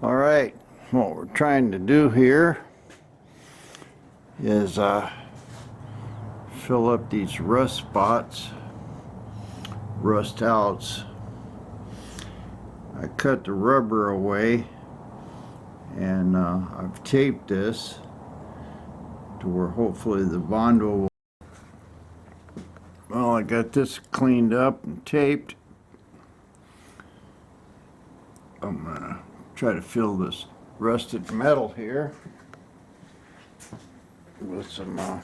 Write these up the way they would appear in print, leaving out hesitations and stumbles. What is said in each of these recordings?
All right, what we're trying to do here is fill up these rust spots, rust outs. I cut the rubber away and I've taped this to where hopefully the Bondo will. Well, I got this cleaned up and taped. I'm gonna try to fill this rusted metal here with some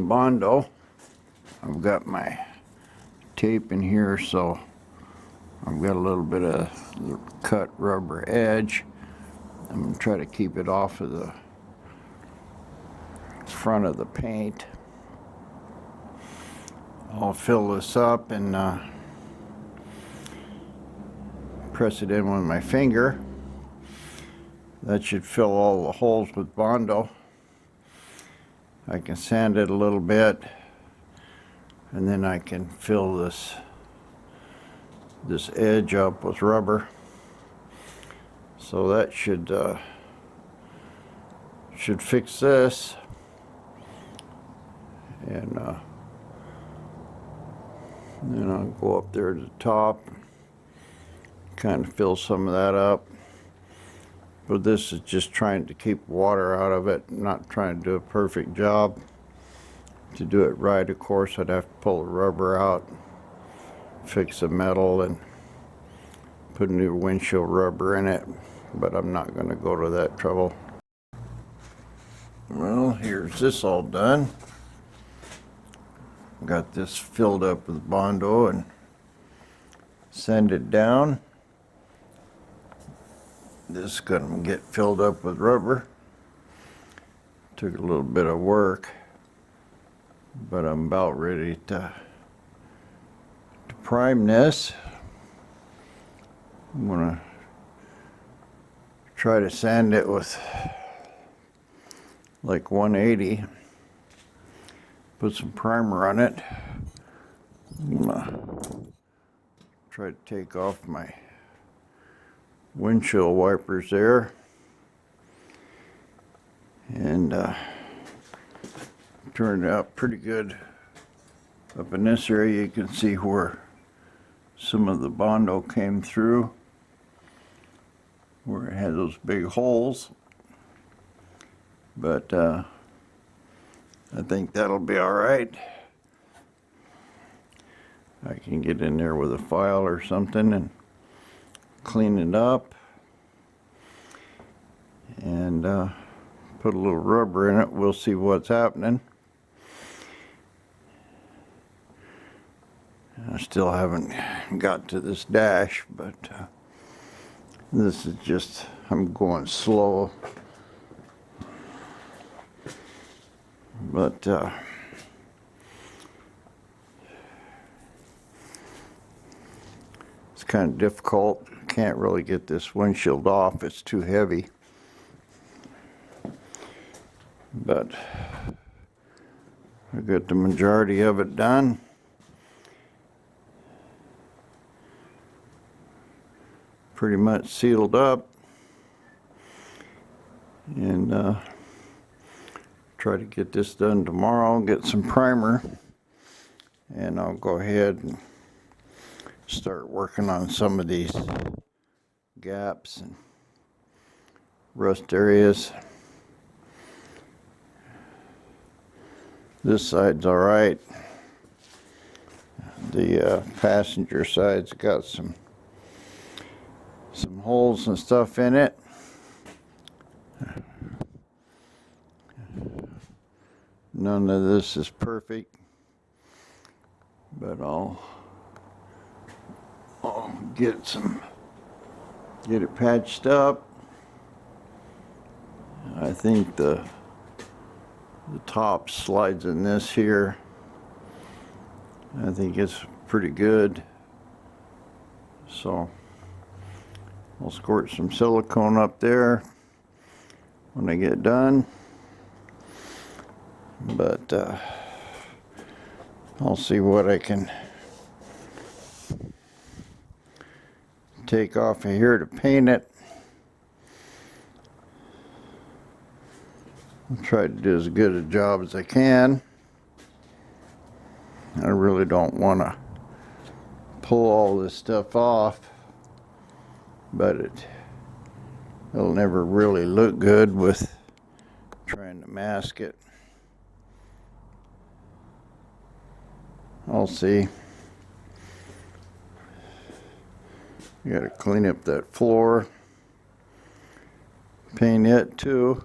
Bondo. I've got my tape in here, so I've got a little bit of the cut rubber edge. I'm going to try to keep it off of the front of the paint. I'll fill this up and press it in with my finger. That should fill all the holes with Bondo. I can sand it a little bit, and then I can fill this edge up with rubber. So that should fix this, and then I'll go up there to the top, kind of fill some of that up. But this is just trying to keep water out of it, not trying to do a perfect job. To do it right, of course, I'd have to pull the rubber out, fix the metal, and put new windshield rubber in it, but I'm not going to go to that trouble. Well, here's this all done. Got this filled up with Bondo and sanded down. This is going to get filled up with rubber. Took a little bit of work, but I'm about ready to prime this. I'm going to try to sand it with like 180. Put some primer on it. I'm going to try to take off my windshield wipers there, and turned out pretty good. Up in this area you can see where some of the Bondo came through, where it had those big holes, but I think that'll be all right. I can get in there with a file or something and clean it up, and put a little rubber in it. We'll see what's happening. I still haven't got to this dash, but this is just, I'm going slow. But it's kind of difficult. Can't really get this windshield off, it's too heavy. But I got the majority of it done. Pretty much sealed up, and try to get this done tomorrow, get some primer, and I'll go ahead and start working on some of these gaps and rust areas. This side's all right. The passenger side's got some holes and stuff in it. None of this is perfect, but I'll get it patched up. I think the top slides in this here. I think it's pretty good. So I'll squirt some silicone up there when I get done. But I'll see what I can take off of here to paint it. I'll try to do as good a job as I can. I really don't want to pull all this stuff off, but it'll never really look good with trying to mask it. I'll see. You gotta clean up that floor, paint it too,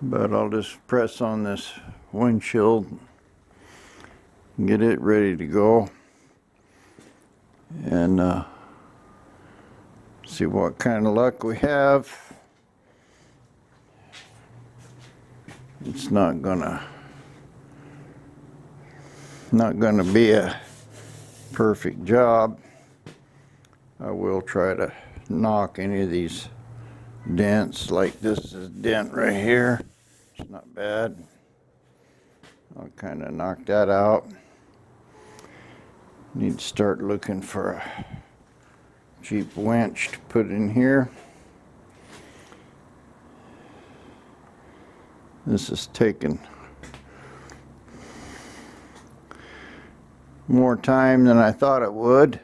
but I'll just press on this windshield and get it ready to go, and see what kind of luck we have. It's not gonna be a perfect job. I will try to knock any of these dents, like this is a dent right here. It's not bad. I'll kind of knock that out. Need to start looking for a cheap winch to put in here. This is taking more time than I thought it would,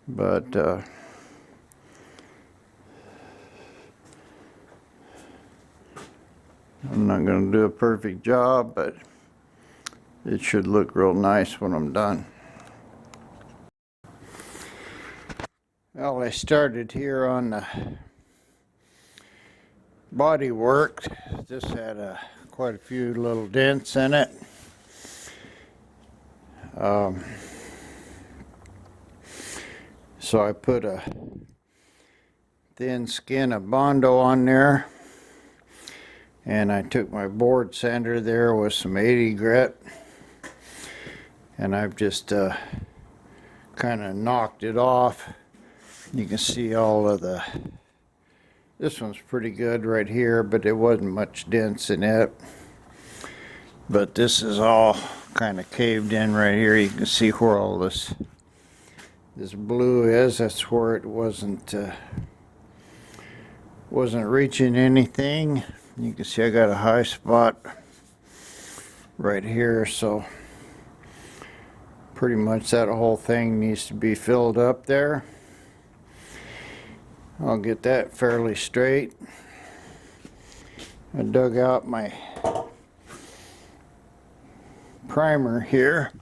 but I'm not going to do a perfect job, but it should look real nice when I'm done. Well, I started here on the body work. This had quite a few little dents in it. So I put a thin skin of Bondo on there, and I took my board sander there with some 80 grit, and I've just kind of knocked it off. You can see all of this one's pretty good right here, but there wasn't much dents in it. But this is all kind of caved in right here. You can see where all this blue is. That's where it wasn't reaching anything. You can see I got a high spot right here, so pretty much that whole thing needs to be filled up there. I'll get that fairly straight. I dug out my primer here.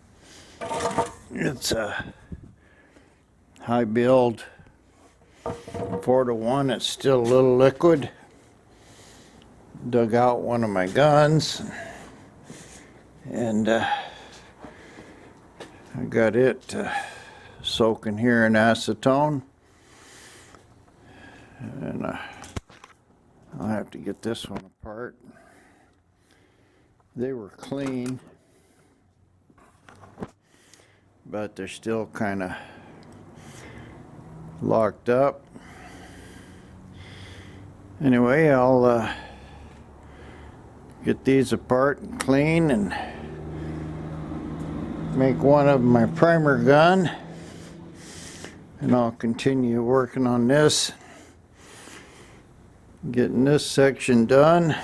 It's a high build 4-to-1. It's still a little liquid. Dug out one of my guns, and I got it soaking here in acetone, and I'll have to get this one apart. They were clean, but they're still kind of locked up. Anyway, I'll get these apart and clean and make one of my primer gun, and I'll continue working on this, getting this section done.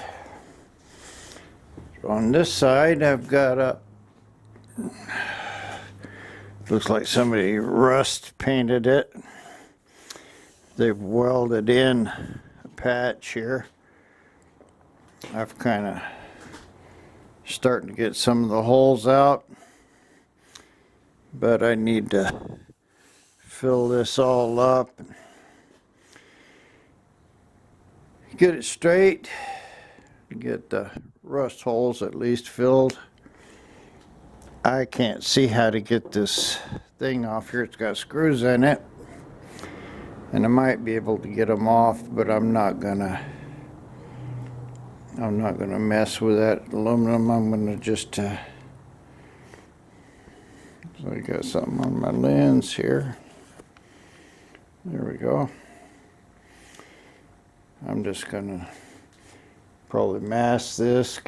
On this side I've got looks like somebody rust painted it. They've welded in a patch here. I've kind of starting to get some of the holes out, but I need to fill this all up, get it straight, get the rust holes at least filled. I can't see how to get this thing off here. It's got screws in it, and I might be able to get them off, but I'm not gonna mess with that aluminum. I'm gonna just so I got something on my lens here. There we go. I'm just gonna probably mask this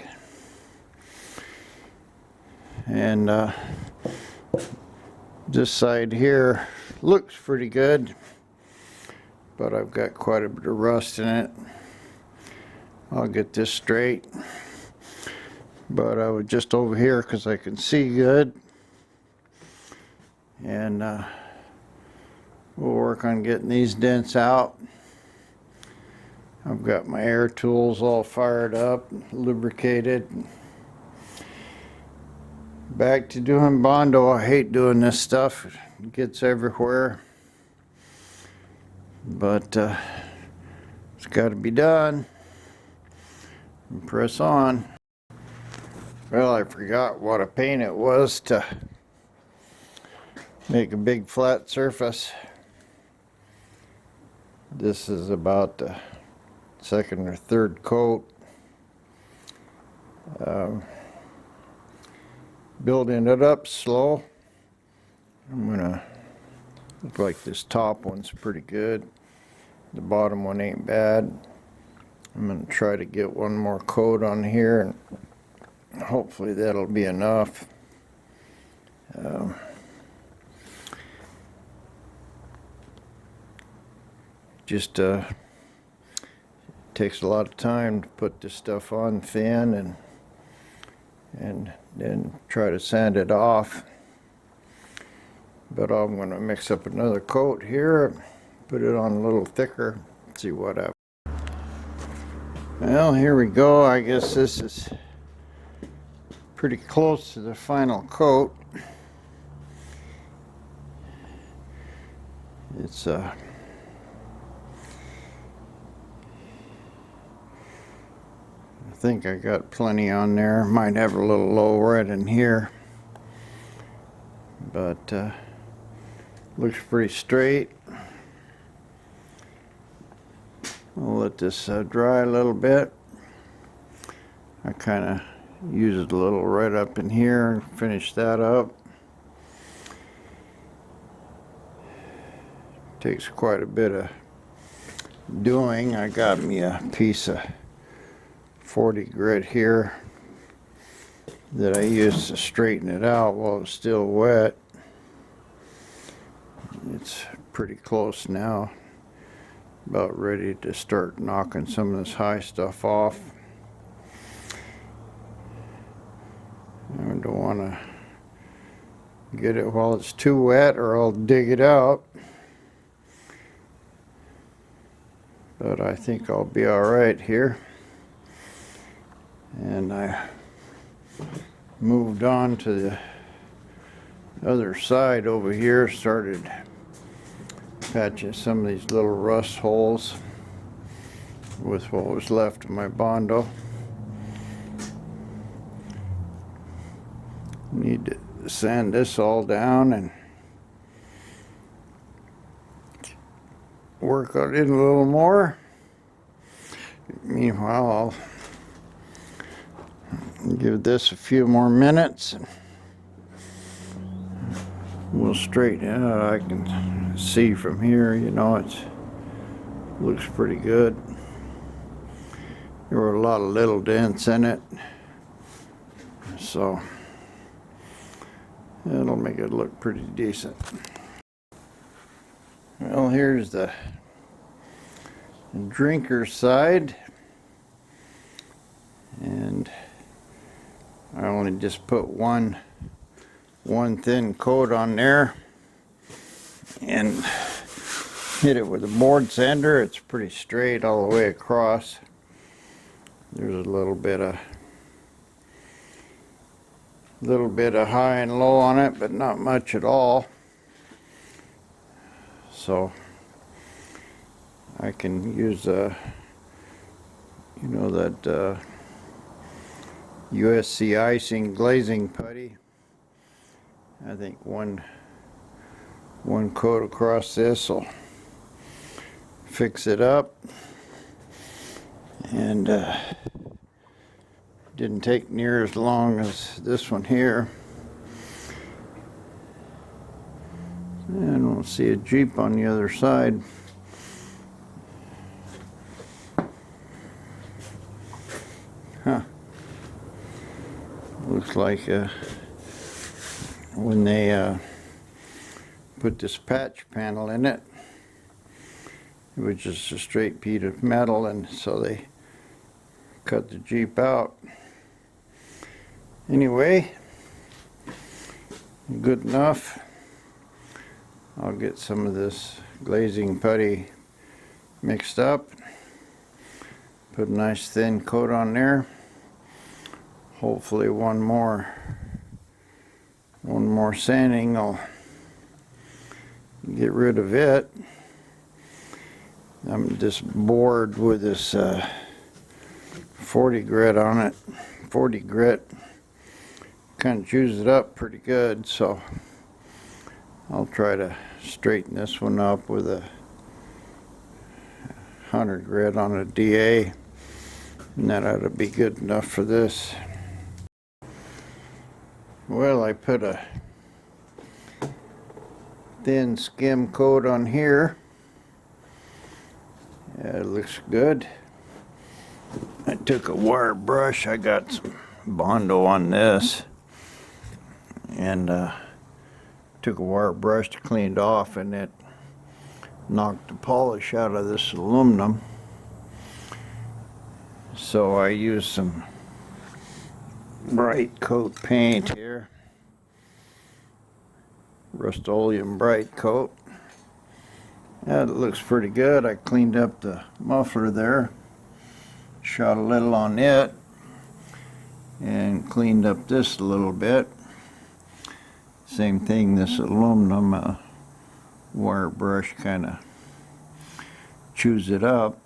This side here looks pretty good, but I've got quite a bit of rust in it. I'll get this straight, but I was just over here because I can see good, and we'll work on getting these dents out. I've got my air tools all fired up, lubricated. Back to doing Bondo. I hate doing this stuff. It gets everywhere. But it's got to be done. And press on. Well, I forgot what a pain it was to make a big flat surface. This is about the second or third coat. Building it up slow. I'm gonna look like this top one's pretty good. The bottom one ain't bad. I'm gonna try to get one more coat on here, and hopefully that'll be enough. Just takes a lot of time to put this stuff on thin and then try to sand it off. But I'm going to mix up another coat here, put it on a little thicker, see what happens. Well, here we go. I guess this is pretty close to the final coat. It's I think I got plenty on there. Might have a little low red in here, but looks pretty straight. I'll let this dry a little bit. I kind of used a little red up in here and finish that up. Takes quite a bit of doing. I got me a piece of 40 grit here that I used to straighten it out while it's still wet. It's pretty close now. About ready to start knocking some of this high stuff off. I don't want to get it while it's too wet or I'll dig it out. But I think I'll be all right here. And I moved on to the other side over here, started patching some of these little rust holes with what was left of my Bondo. Need to sand this all down and work on it a little more. Meanwhile, I'll give this a few more minutes and we'll straighten it out. I can see from here, you know, it looks pretty good. There were a lot of little dents in it, so it'll make it look pretty decent. Well, here's the drinker side, and I only just put one thin coat on there and hit it with a board sander. It's pretty straight all the way across. There's a little bit of high and low on it, but not much at all. So I can use you know, that USC icing glazing putty. I think one coat across this will fix it up. And didn't take near as long as this one here. And we'll see a Jeep on the other side. Huh. Looks like when they put this patch panel in it. It was just a straight piece of metal, and so they cut the Jeep out. Anyway, good enough. I'll get some of this glazing putty mixed up, put a nice thin coat on there. Hopefully one more sanding will get rid of it. I'm just bored with this 40 grit on it. 40 grit kind of chews it up pretty good, so I'll try to straighten this one up with a 100 grit on a DA, and that ought to be good enough for this. Well, I put a thin skim coat on here. Yeah, it looks good. I took a wire brush. I got some Bondo on this, and took a wire brush to clean it off, and it knocked the polish out of this aluminum. So I used some bright coat paint here, Rust-Oleum bright coat. That looks pretty good. I cleaned up the muffler there, shot a little on it, and cleaned up this a little bit. Same thing, this aluminum wire brush kind of chews it up,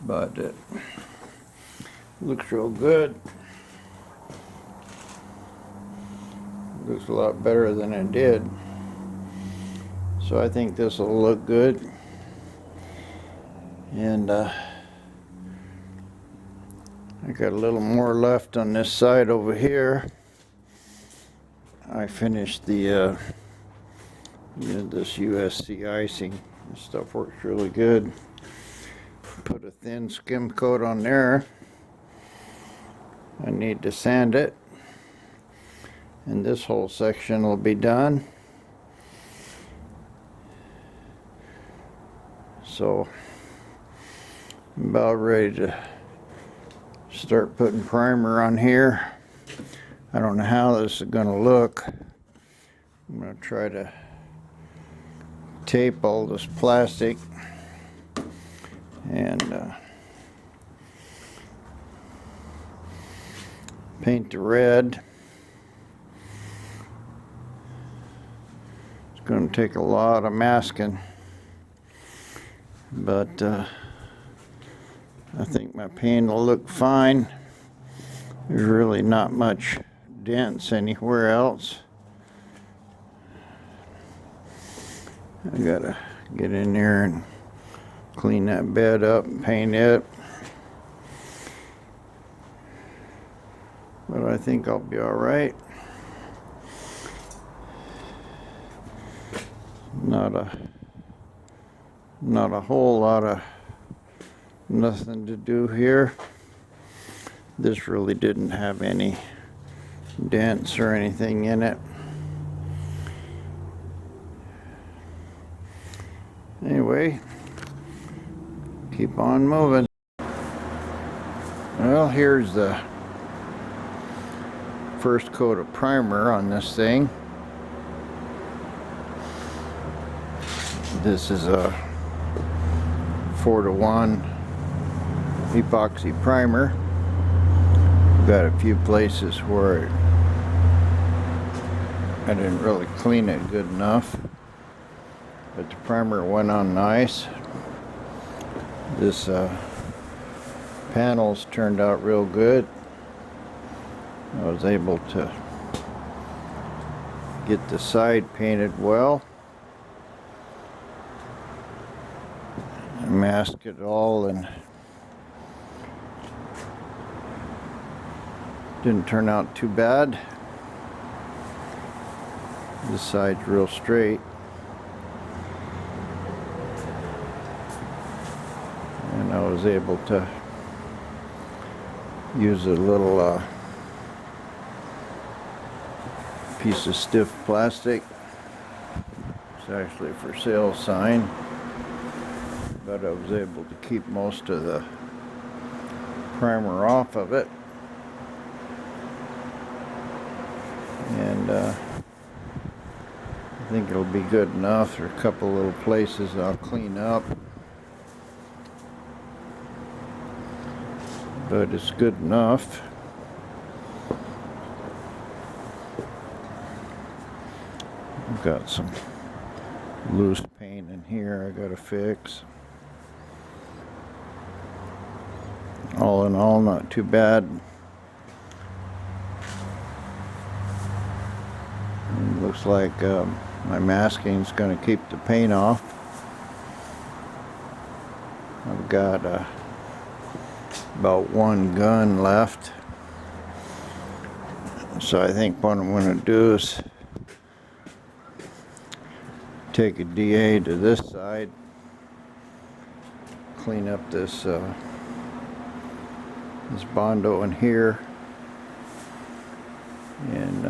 but it looks real good. Looks a lot better than it did. So I think this will look good. And I got a little more left on this side over here. I finished the this USC icing. This stuff works really good. Put a thin skim coat on there. I need to sand it, and this whole section will be done. So I'm about ready to start putting primer on here. I don't know how this is going to look. I'm going to try to tape all this plastic and paint the red. It's going to take a lot of masking, but I think my paint will look fine. There's really not much dents anywhere else. I gotta get in there and clean that bed up and paint it. But I think I'll be all right. Not a whole lot of nothing to do here. This really didn't have any dents or anything in it. Anyway, keep on moving. Well, here's the first coat of primer on this thing. This is a 4-to-1 epoxy primer. Got a few places where I didn't really clean it good enough, but the primer went on nice. This panels turned out real good. I was able to get the side painted well. I masked it all and didn't turn out too bad. This side's real straight. And I was able to use a little piece of stiff plastic It's actually a for sale sign, but I was able to keep most of the primer off of it. And I think it'll be good enough. There are a couple little places I'll clean up, but it's good enough. I've got some loose paint in here I gotta fix. All in all, not too bad. It looks like my masking's gonna keep the paint off. I've got about one gun left, so I think what I'm gonna do is take a DA to this side, clean up this Bondo in here, and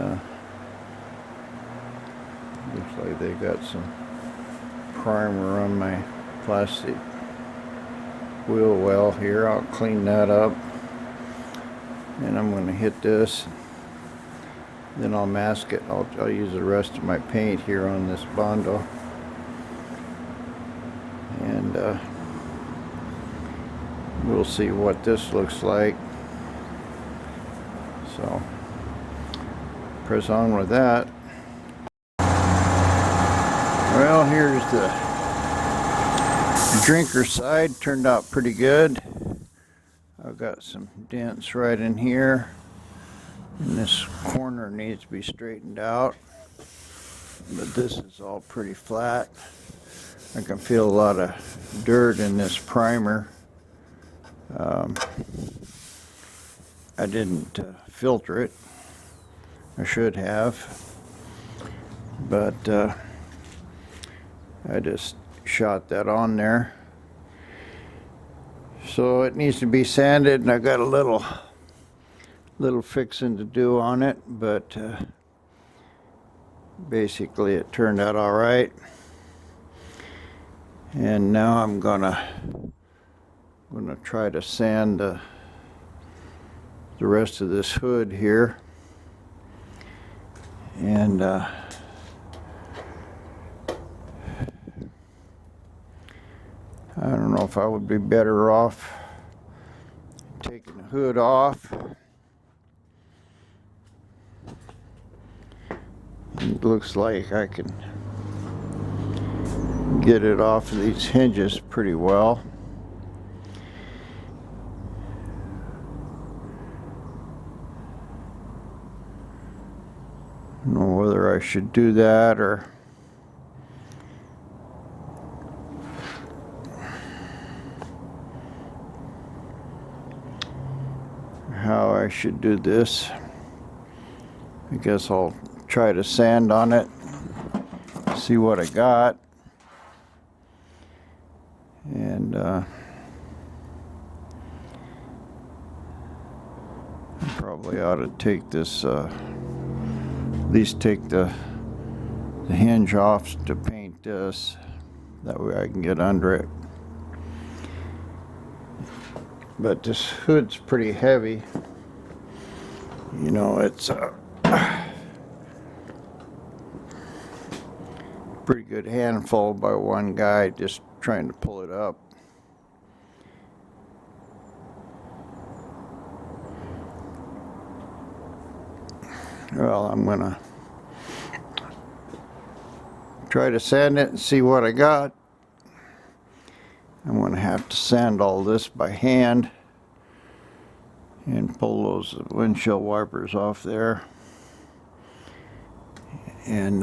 looks like they got some primer on my plastic wheel well here. I'll clean that up, and I'm going to hit this, then I'll mask it. I'll use the rest of my paint here on this Bondo, and we'll see what this looks like. So press on with that. Well, here's the drinker side. Turned out pretty good. I've got some dents right in here, and this corner needs to be straightened out, but this is all pretty flat. I can feel a lot of dirt in this primer. I didn't filter it. I should have, but I just shot that on there. So it needs to be sanded, and I got a little fixing to do on it, but basically it turned out all right. And now I'm gonna try to sand the rest of this hood here, and I don't know if I would be better off taking the hood off. It looks like I can get it off of these hinges pretty well. I don't know whether I should do that or how I should do this. I guess I'll try to sand on it, see what I got, and I probably ought to take this, at least take the hinge off to paint this. That way I can get under it. But this hood's pretty heavy. You know, it's a pretty good handful by one guy just trying to pull it up. Well, I'm gonna try to sand it and see what I got. I'm gonna have to sand all this by hand and pull those windshield wipers off there, and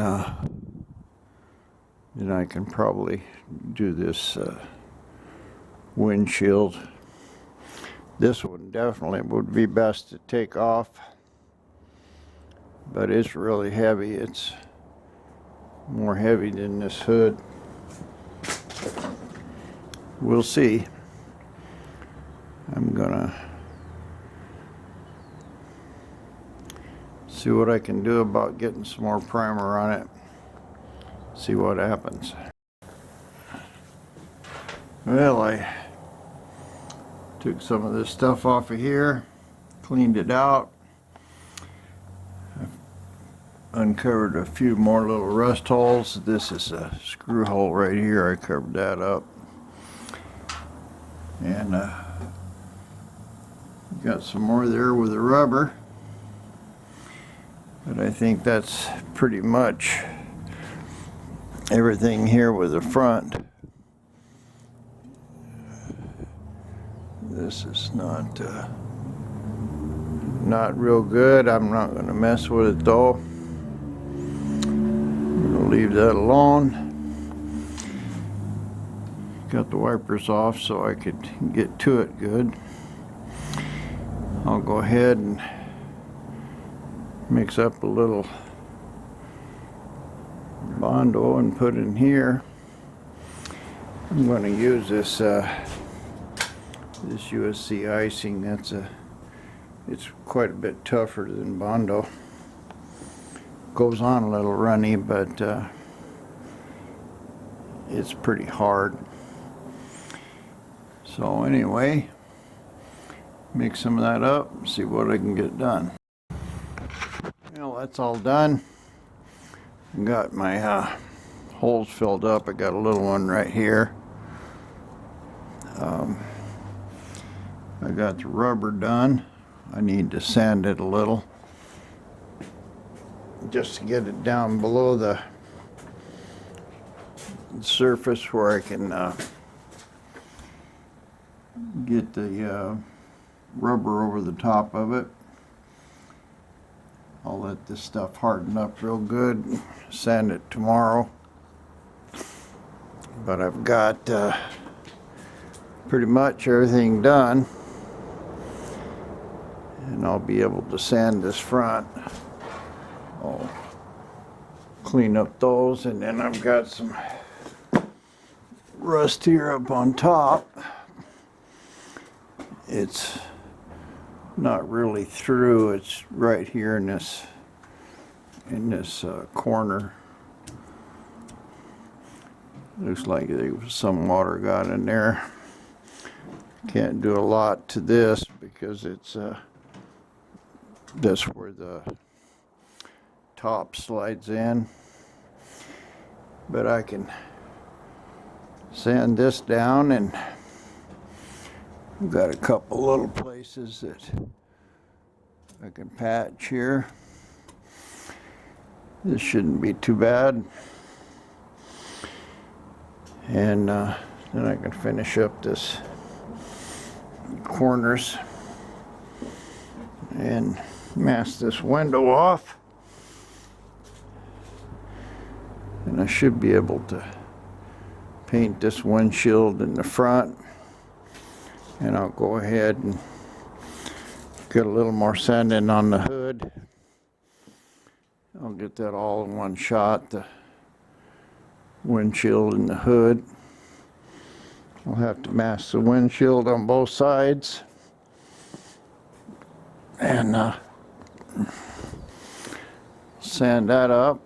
then I can probably do this windshield. This one definitely would be best to take off, but it's really heavy. It's more heavy than this hood. We'll see. I'm gonna see what I can do about getting some more primer on it. See what happens. Well, I took some of this stuff off of here, cleaned it out, uncovered a few more little rust holes. This is a screw hole right here. I covered that up, and got some more there with the rubber, but I think that's pretty much everything here with the front. This is not real good. I'm not going to mess with it though. I'm going to leave that alone. Got the wipers off so I could get to it good. I'll go ahead and mix up a little Bondo and put in here. I'm going to use this this USC icing. It's quite a bit tougher than Bondo. Goes on a little runny, but it's pretty hard. So anyway, mix some of that up and see what I can get done. Well, that's all done. Got my holes filled up. I got a little one right here. I got the rubber done. I need to sand it a little just to get it down below the surface where I can get the rubber over the top of it. I'll let this stuff harden up real good, sand it tomorrow. But I've got pretty much everything done, and I'll be able to sand this front. I'll clean up those, and then I've got some rust here up on top. It's not really through, it's right here in this corner. Looks like there was some water got in there. Can't do a lot to this because it's that's where the top slides in, but I can sand this down, and I've got a couple little places that I can patch here. This shouldn't be too bad, and then I can finish up this corners and mask this window off, and I should be able to paint this windshield in the front, and I'll go ahead and get a little more sanding on the hood. I'll get that all in one shot, the windshield and the hood. I'll have to mask the windshield on both sides, and sand that up,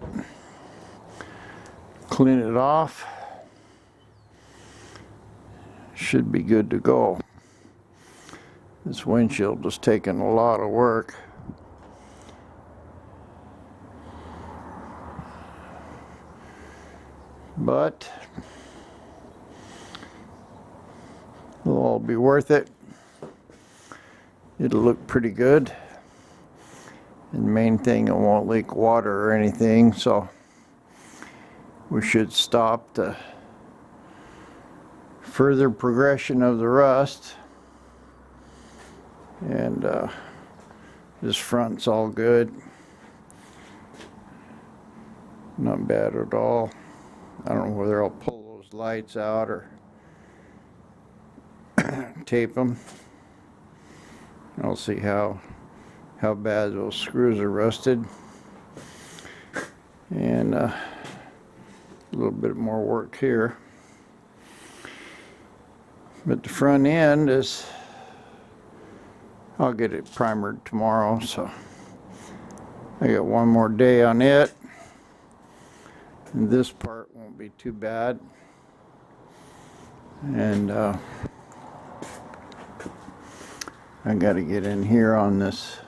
clean it off. Should be good to go. This windshield is taking a lot of work. But it'll all be worth it. It'll look pretty good. And the main thing, it won't leak water or anything, so we should stop the further progression of the rust. And this front's all good. Not bad at all. I don't know whether I'll pull those lights out or tape them. I'll see how bad those screws are rusted. And a little bit more work here. But the front end is, I'll get it primered tomorrow, so I got one more day on it. And this part won't be too bad. And I got to get in here on this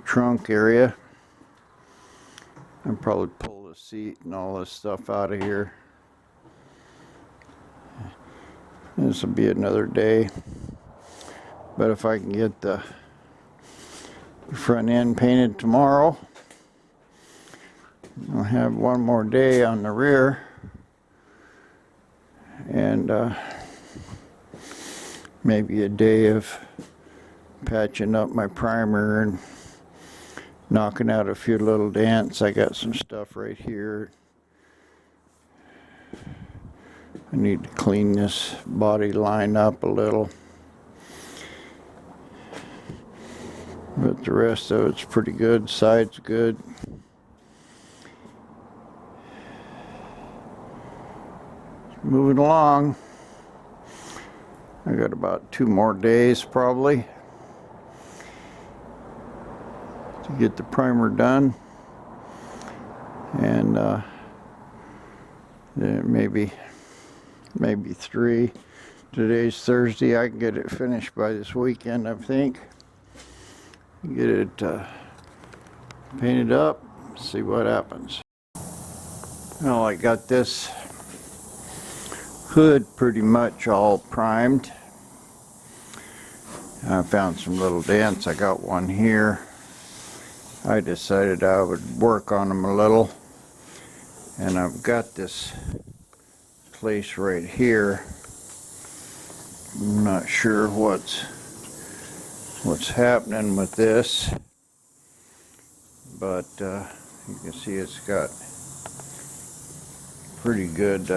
trunk area and probably pull the seat and all this stuff out of here. This will be another day, but if I can get the front end painted tomorrow, I'll have one more day on the rear, and maybe a day of patching up my primer and knocking out a few little dents. I got some stuff right here. I need to clean this body line up a little, but the rest of it's pretty good. Side's good. Moving along. I got about 2 more days probably to get the primer done, and then maybe 3. Today's Thursday. I can get it finished by this weekend, I think. Get it painted up, see what happens. Well, I got this hood pretty much all primed. I found some little dents. I got one here. I decided I would work on them a little, and I've got this place right here. I'm not sure what's happening with this, but you can see it's got pretty good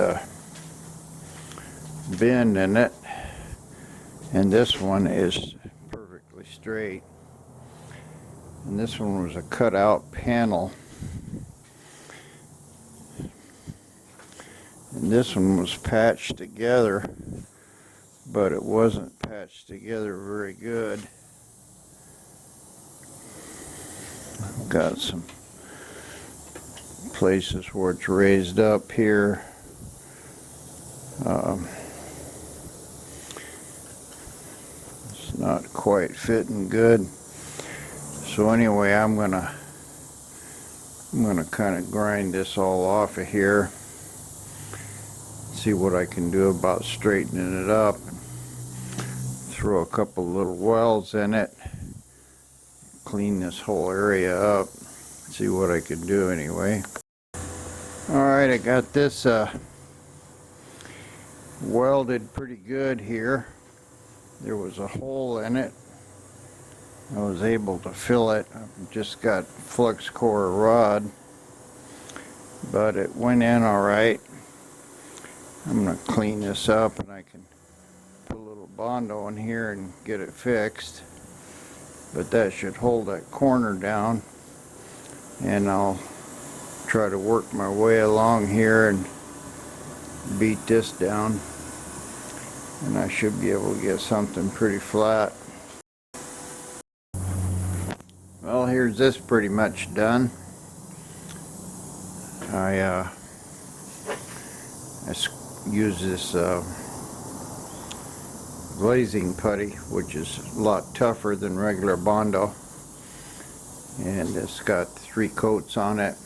bend in it, and this one is perfectly straight, and this one was a cutout panel, and this one was patched together, but it wasn't patched together very good. I've got some places where it's raised up here. It's not quite fitting good. So anyway, I'm gonna kind of grind this all off of here. See what I can do about straightening it up. Throw a couple little welds in it. Clean this whole area up. See what I can do anyway. Alright, I got this welded pretty good here. There was a hole in it. I was able to fill it. I've just got flux core rod, but it went in alright. I'm going to clean this up, and I can put a little Bondo in here and get it fixed. But that should hold that corner down, and I'll try to work my way along here and beat this down, and I should be able to get something pretty flat. Well, here's this pretty much done. I use this glazing putty, which is a lot tougher than regular Bondo, and it's got 3 coats on it.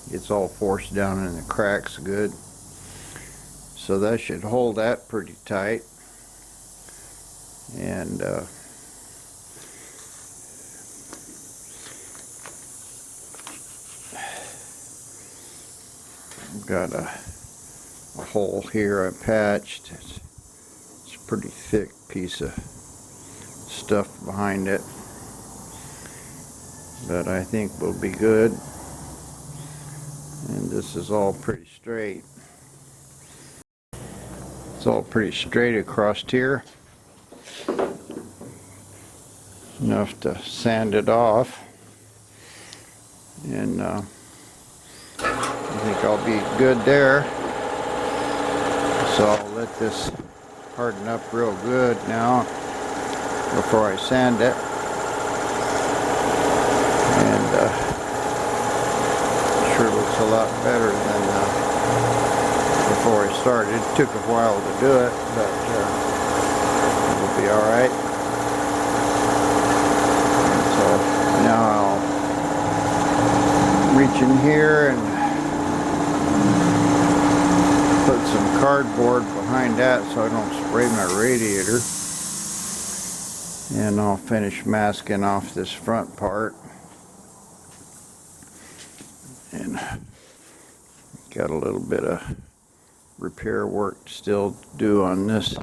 It's all forced down in the cracks good, so that should hold that pretty tight. And I've got a hole here I patched. It's a pretty thick piece of stuff behind it, but I think will be good. And this is all pretty straight. It's all pretty straight across here. Enough to sand it off, and I think I'll be good there. So I'll let this harden up real good now before I sand it, and sure looks a better than before I started. It took a while to do it, but it'll be alright. So now I'll reach in here and put some cardboard behind that so I don't spray my radiator. And I'll finish masking off this front part. And got a little bit of repair work still to do on this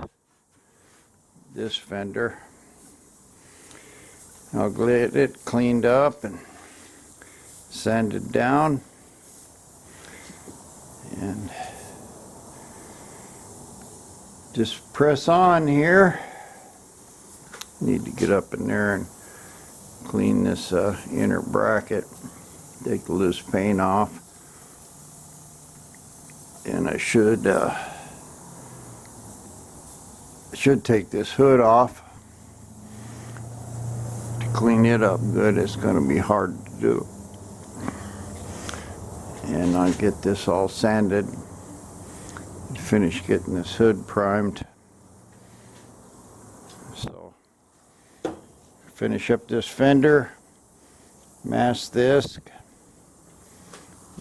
fender. I'll get it cleaned up and sanded down, and just press on here. Need to get up in there and clean this inner bracket, take the loose paint off, and I should take this hood off to clean it up good. It's going to be hard to do, and I'll get this all sanded and finish getting this hood primed. So finish up this fender, mask this,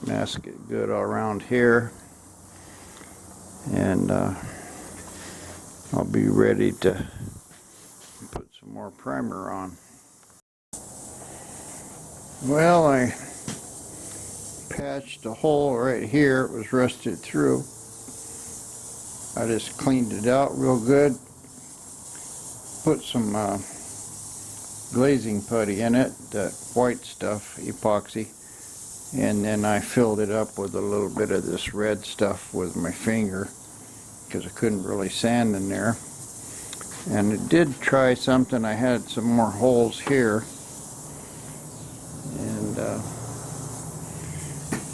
mask it good all around here, and I'll be ready to put some more primer on. Well, I patched a hole right here. It was rusted through. I just cleaned it out real good, put some glazing putty in it, that white stuff, epoxy, and then I filled it up with a little bit of this red stuff with my finger because I couldn't really sand in there. And it did try something. I had some more holes here, and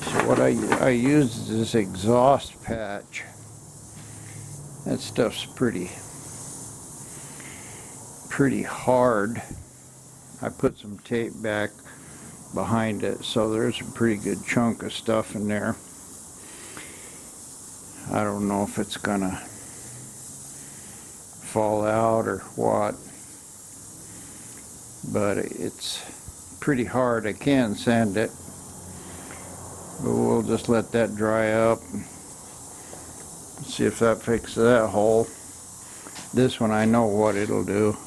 so what I used is this exhaust patch. That stuff's pretty hard. I put some tape back behind it, so there's a pretty good chunk of stuff in there. I don't know if it's gonna fall out or what, but it's pretty hard. I can sand it, but we'll just let that dry up and see if that fixes that hole. This one I know what it'll do,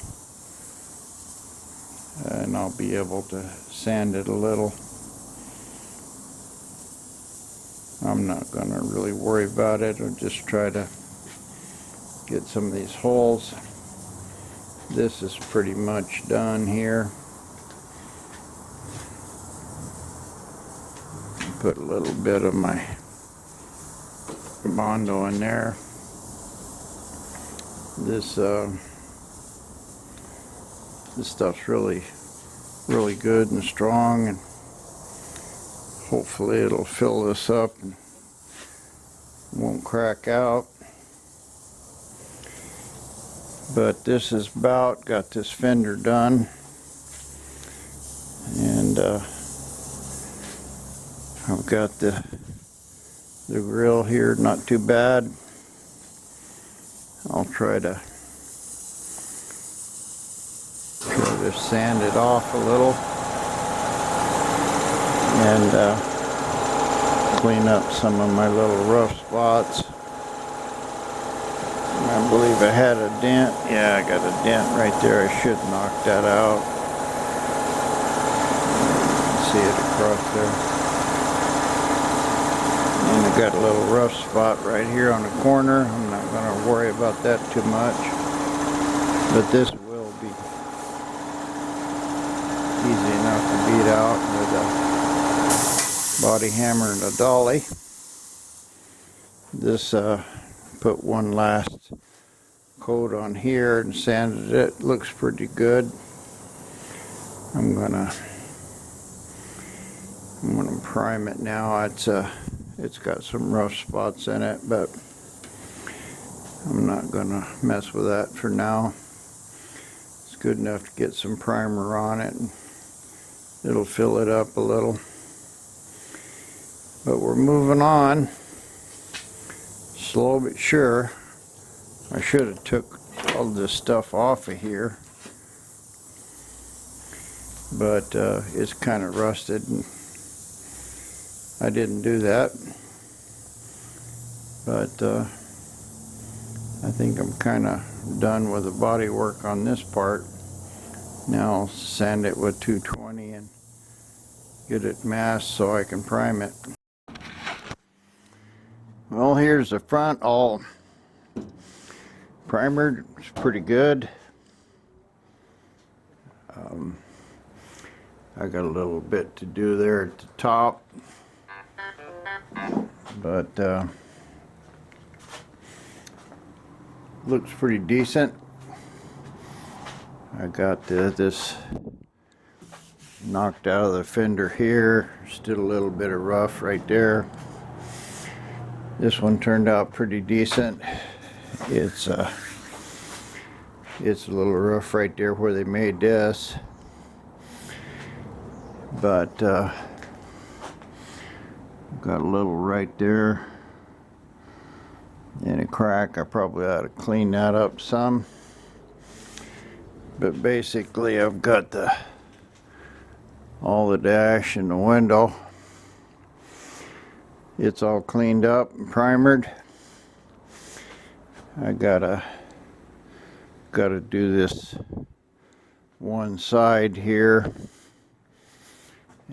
and I'll be able to sand it a little. I'm not going to really worry about it. I'll just try to get some of these holes. This is pretty much done here. Put a little bit of my Bondo in there. This stuff's really good and strong, and hopefully it'll fill this up and won't crack out. But this is about got this fender done, and I've got the grill here, not too bad. I'll try to sand it off a little and clean up some of my little rough spots. I believe I had a dent. Yeah, I got a dent right there. I should knock that out. See it across there. And I got a little rough spot right here on the corner. I'm not going to worry about that too much, but this will be easy enough to beat out with a body hammer and a dolly. This put one last coat on here and sanded it. Looks pretty good. I'm gonna prime it now. It's got some rough spots in it, but I'm not gonna mess with that for now. It's good enough to get some primer on it, and it'll fill it up a little. But we're moving on, slow but sure. I should have took all this stuff off of here, but it's kind of rusted and I didn't do that. But I think I'm kind of done with the body work on this part. Now I'll sand it with 220 and get it masked so I can prime it. Well, here's the front all primered. It's pretty good. I got a little bit to do there at the top, but looks pretty decent. I got this knocked out of the fender here. Still a little bit of rough right there. This one turned out pretty decent. It's a little rough right there where they made this, but got a little right there and a crack. I probably ought to clean that up some, but basically I've got all the dash and the window. It's all cleaned up and primered. I gotta do this one side here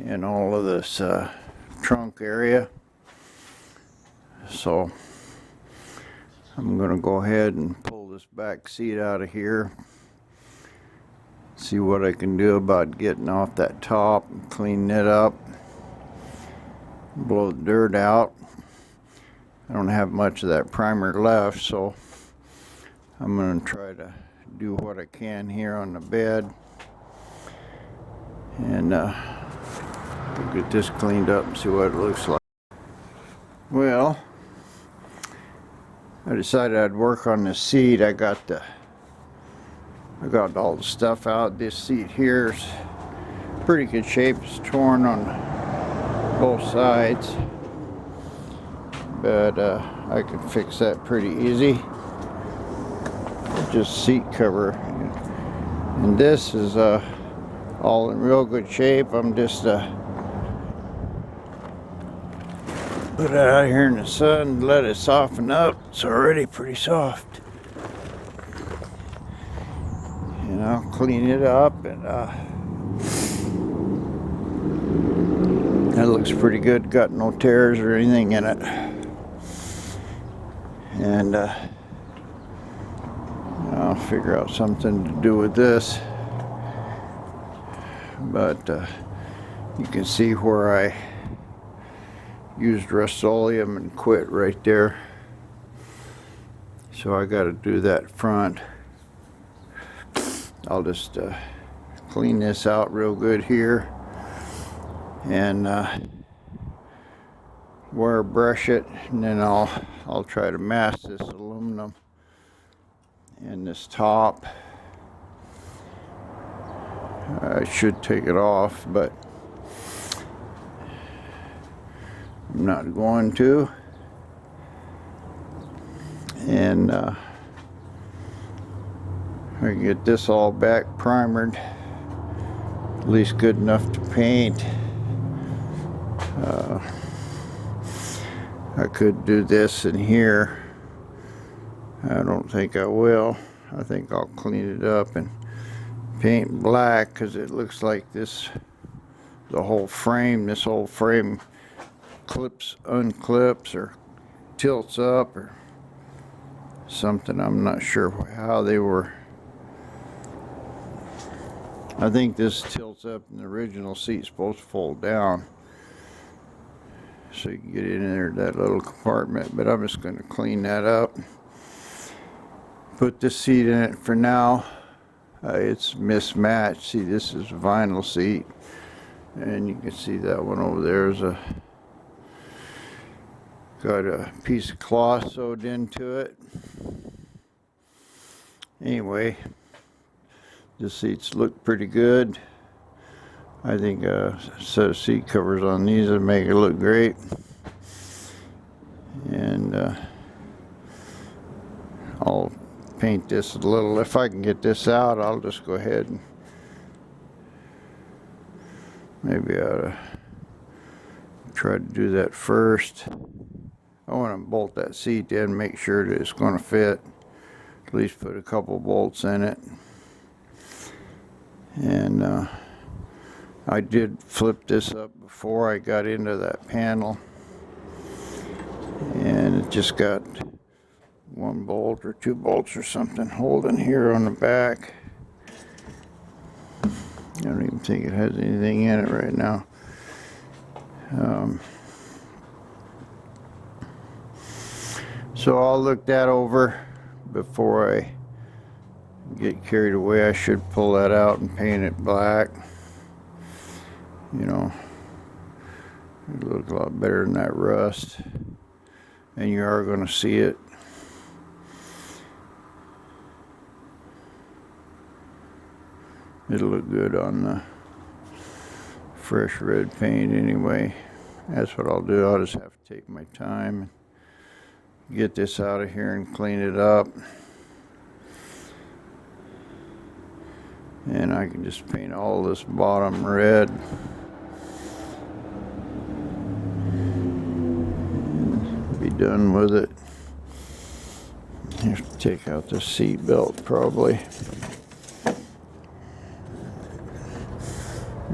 and all of this trunk area. So I'm gonna go ahead and pull this back seat out of here, see what I can do about getting off that top and cleaning it up, blow the dirt out. I don't have much of that primer left, so I'm going to try to do what I can here on the bed, and we'll get this cleaned up and see what it looks like. Well, I decided I'd work on the seat. I got all the stuff out. This seat here is pretty good shape. It's torn on both sides, but I can fix that pretty easy. Just seat cover, and this is all in real good shape. I'm just put it out here in the sun, let it soften up. It's already pretty soft, and I'll clean it up, and that looks pretty good. Got no tears or anything in it, and I'll figure out something to do with this. But you can see where I used Rust-Oleum and quit right there. So I got to do that front. I'll just clean this out real good here, and wire brush it, and then I'll try to mask this aluminum and this top. I should take it off, but I'm not going to. And I can get this all back primered, at least good enough to paint. I could do this in here. I don't think I will. I think I'll clean it up and paint black, because it looks like this whole frame clips, unclips, or tilts up or something. I'm not sure how they were. I think this tilts up, and the original seat's supposed to fold down so you can get in there, that little compartment. But I'm just going to clean that up, put this seat in it for now. It's mismatched. See, this is a vinyl seat, and you can see that one over there is got a piece of cloth sewed into it. Anyway, the seats look pretty good. I think a set of seat covers on these would make it look great. And I'll paint this a little. If I can get this out, I'll just go ahead and maybe I ought to try to do that first. I want to bolt that seat in, make sure that it's going to fit. At least put a couple bolts in it. And I did flip this up before I got into that panel, and it just got one bolt or two bolts or something holding here on the back. I don't even think it has anything in it right now. So I'll look that over before I get carried away. I should pull that out and paint it black. You know, it'll look a lot better than that rust, and you are going to see it. It'll look good on the fresh red paint anyway. That's what I'll do. I'll just have to take my time and get this out of here and clean it up. And I can just paint all this bottom red. And be done with it. I have to take out the seat belt probably.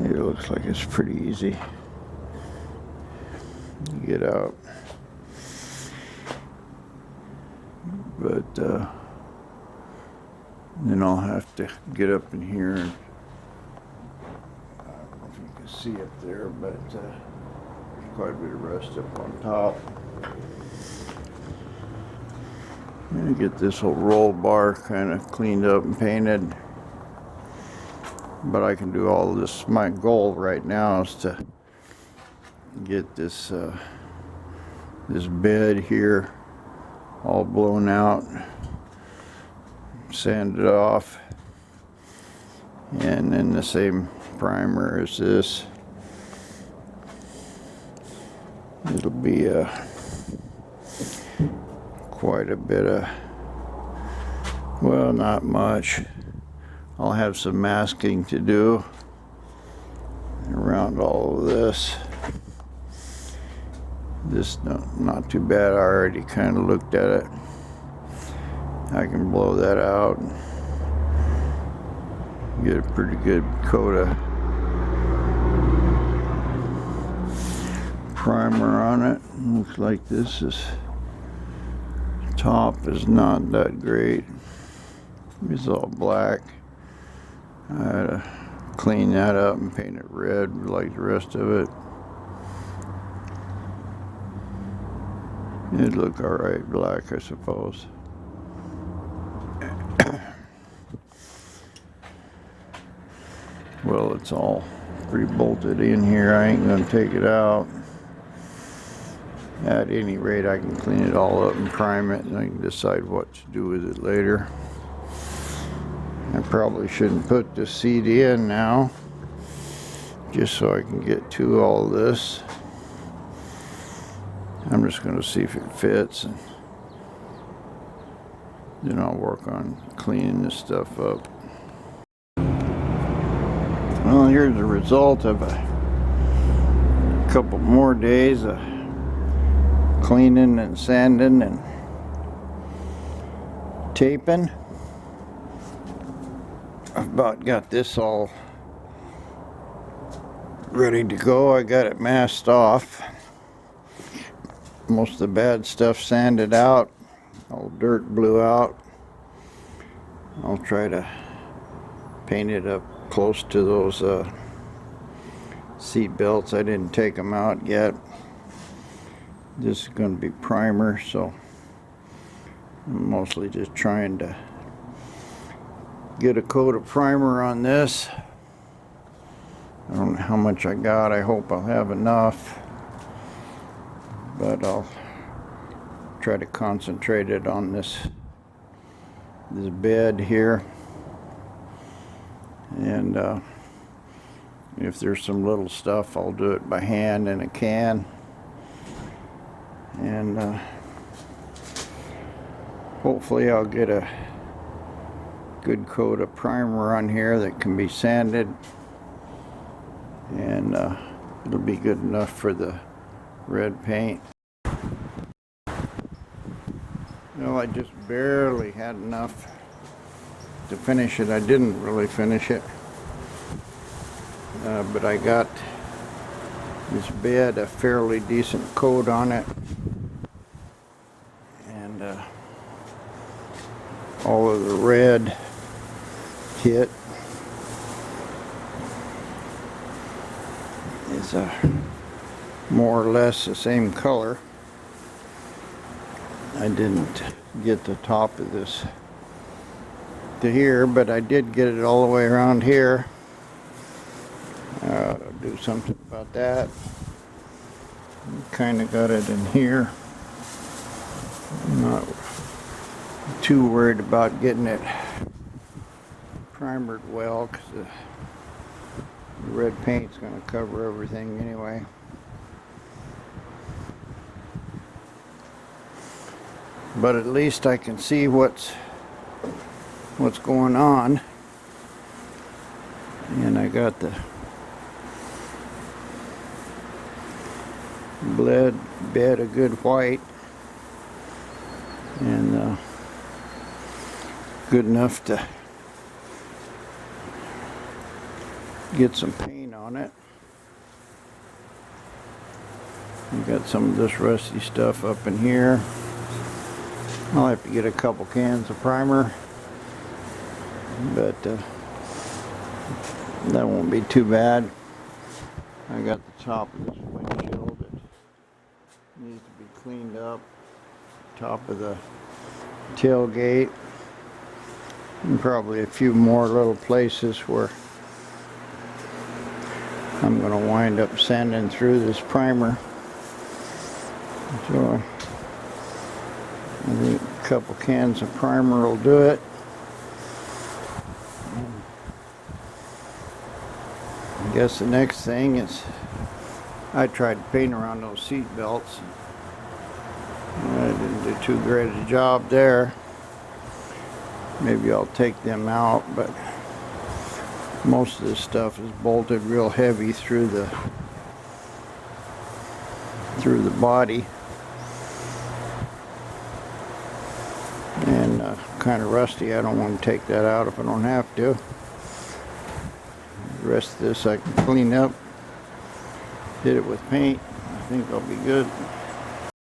It looks like it's pretty easy to get out. But then I'll have to get up in here and I don't know if you can see up there, but there's quite a bit of rust up on top. I'm gonna get this whole roll bar kind of cleaned up and painted. But I can do all of this. My goal right now is to get this this bed here all blown out, sand it off, and then the same primer as this. It'll be quite a bit of, well, not much. I'll have some masking to do around all of this. This not too bad. I already kind of looked at it. I can blow that out and get a pretty good coat of primer on it. Looks like this is top is not that great. It's all black. I had to clean that up and paint it red like the rest of it. It'd look alright black, I suppose. Well, it's all pretty bolted in here. I ain't gonna take it out. At any rate, I can clean it all up and prime it, and I can decide what to do with it later. I probably shouldn't put the seat in now, just so I can get to all this. I'm just going to see if it fits, and then I'll work on cleaning this stuff up. Well, here's the result of a couple more days of cleaning and sanding and taping. I've about got this all ready to go. I got it masked off. Most of the bad stuff sanded out. All dirt blew out. I'll try to paint it up close to those seat belts. I didn't take them out yet. This is going to be primer, so I'm mostly just trying to get a coat of primer on this. I don't know how much I got. I hope I'll have enough, but I'll try to concentrate it on this bed here. And if there's some little stuff, I'll do it by hand in a can. And Hopefully I'll get a good coat of primer on here that can be sanded, and it'll be good enough for the red paint. Well, I just barely had enough to finish it. I didn't really finish it, but I got this bed a fairly decent coat on it, and all of the red hit is more or less the same color. I didn't get the top of this to here, but I did get it all the way around here. I'll do something about that. Kind of got it in here. I'm not too worried about getting it primered well, because the red paint's going to cover everything anyway. But at least I can see what's going on, and I got the bed a good white, and good enough to get some paint on it. We got some of this rusty stuff up in here. I'll have to get a couple cans of primer, but that won't be too bad. I got the top of this windshield that needs to be cleaned up. Top of the tailgate, and probably a few more little places where I'm going to wind up sanding through this primer. So I think a couple cans of primer will do it. I guess the next thing is, I tried to paint around those seat belts. I didn't do too great a job there. Maybe I'll take them out, but most of this stuff is bolted real heavy through the body, and kind of rusty. I don't want to take that out if I don't have to. The rest of this I can clean up, hit it with paint. I think I'll be good.